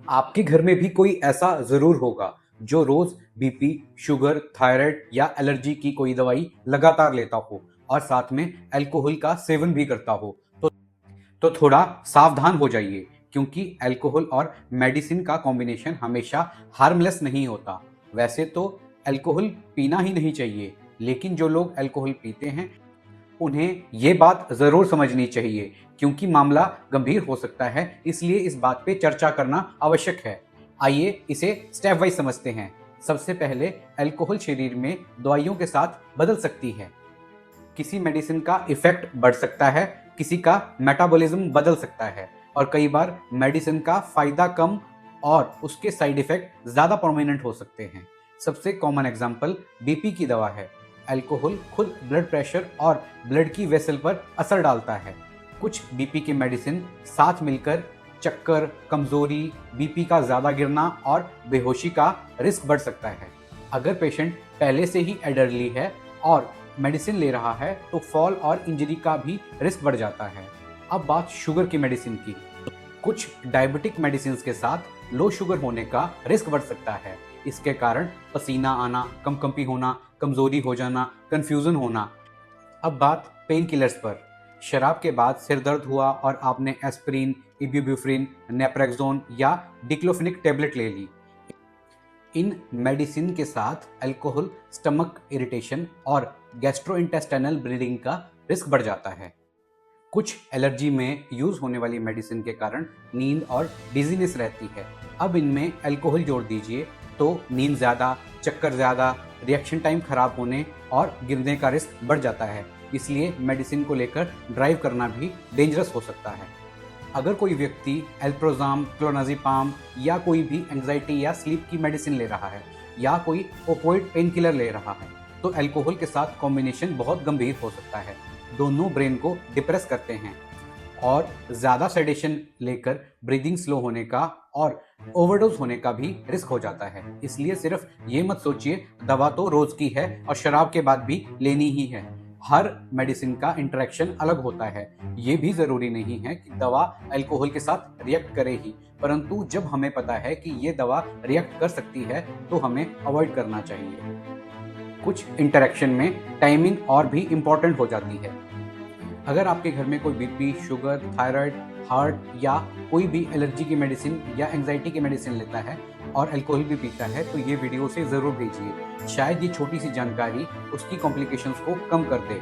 आपके घर में भी कोई ऐसा ज़रूर होगा जो रोज़ बीपी, शुगर, थायराइड या एलर्जी की कोई दवाई लगातार लेता हो और साथ में अल्कोहल का सेवन भी करता हो। तो थोड़ा सावधान हो जाइए, क्योंकि अल्कोहल और मेडिसिन का कॉम्बिनेशन हमेशा हार्मलेस नहीं होता। वैसे तो अल्कोहल पीना ही नहीं चाहिए, लेकिन जो लोग अल्कोहल पीते हैं उन्हें ये बात ज़रूर समझनी चाहिए, क्योंकि मामला गंभीर हो सकता है, इसलिए इस बात पे चर्चा करना आवश्यक है। आइए इसे स्टेप वाइज समझते हैं। सबसे पहले, अल्कोहल शरीर में दवाइयों के साथ बदल सकती है। किसी मेडिसिन का इफेक्ट बढ़ सकता है, किसी का मेटाबॉलिज्म बदल सकता है और कई बार मेडिसिन का फायदा कम और उसके साइड इफेक्ट ज़्यादा प्रोमिनेंट हो सकते हैं। सबसे कॉमन एग्जांपल बीपी की दवा है। अल्कोहल खुद ब्लड प्रेशर और ब्लड की वेसल पर असर डालता है। कुछ बीपी की मेडिसिन साथ मिलकर चक्कर, कमजोरी, बीपी का ज़्यादा गिरना और बेहोशी का रिस्क बढ़ सकता है। अगर पेशेंट पहले से ही एडर्ली है और मेडिसिन ले रहा है तो फॉल और इंजरी का भी रिस्क बढ़ जाता है। अब बात शुगर की मेडिसिन की। कुछ डायबिटिक मेडिसिन के साथ लो शुगर होने का रिस्क बढ़ सकता है। इसके कारण पसीना आना, कंपकंपी होना, कमजोरी हो जाना, कंफ्यूजन होना। अब बात पेन किलर्स पर। शराब के बाद सिर दर्द हुआ और आपने एस्पिरिन, इब्यूप्रोफेन, नेप्रेक्सोन या डिक्लोफेनिक टेबलेट ले ली। इन मेडिसिन के साथ अल्कोहल स्टमक इरिटेशन और गैस्ट्रोइंटेस्टाइनल ब्लीडिंग का रिस्क बढ़ जाता है। कुछ एलर्जी में यूज होने वाली मेडिसिन के कारण नींद और डिजीनेस रहती है। अब इनमें अल्कोहल जोड़ दीजिए तो नींद ज़्यादा, चक्कर ज़्यादा, रिएक्शन टाइम खराब होने और गिरने का रिस्क बढ़ जाता है। इसलिए मेडिसिन को लेकर ड्राइव करना भी डेंजरस हो सकता है। अगर कोई व्यक्ति एल्प्रोजाम, क्लोनाज़ेपाम या कोई भी एंजाइटी या स्लीप की मेडिसिन ले रहा है या कोई ओपोइड पेन किलर ले रहा है, तो अल्कोहल के साथ कॉम्बिनेशन बहुत गंभीर हो सकता है। दोनों ब्रेन को डिप्रेस करते हैं और ज़्यादा सेडेशन लेकर ब्रीदिंग स्लो होने का और ओवरडोज होने का भी रिस्क हो जाता है। इसलिए सिर्फ ये मत सोचिए दवा तो रोज़ की है और शराब के बाद भी लेनी ही है। हर मेडिसिन का इंटरेक्शन अलग होता है। ये भी ज़रूरी नहीं है कि दवा अल्कोहल के साथ रिएक्ट करे ही, परंतु जब हमें पता है कि ये दवा रिएक्ट कर सकती है तो हमें अवॉइड करना चाहिए। कुछ इंटरेक्शन में टाइमिंग और भी इम्पॉर्टेंट हो जाती है। अगर आपके घर में कोई बीपी, शुगर, थायराइड, हार्ट या कोई भी एलर्जी की मेडिसिन या एंजाइटी की मेडिसिन लेता है और अल्कोहल भी पीता है, तो ये वीडियो उसे ज़रूर भेजिए। शायद ये छोटी सी जानकारी उसकी कॉम्प्लिकेशंस को कम कर दे।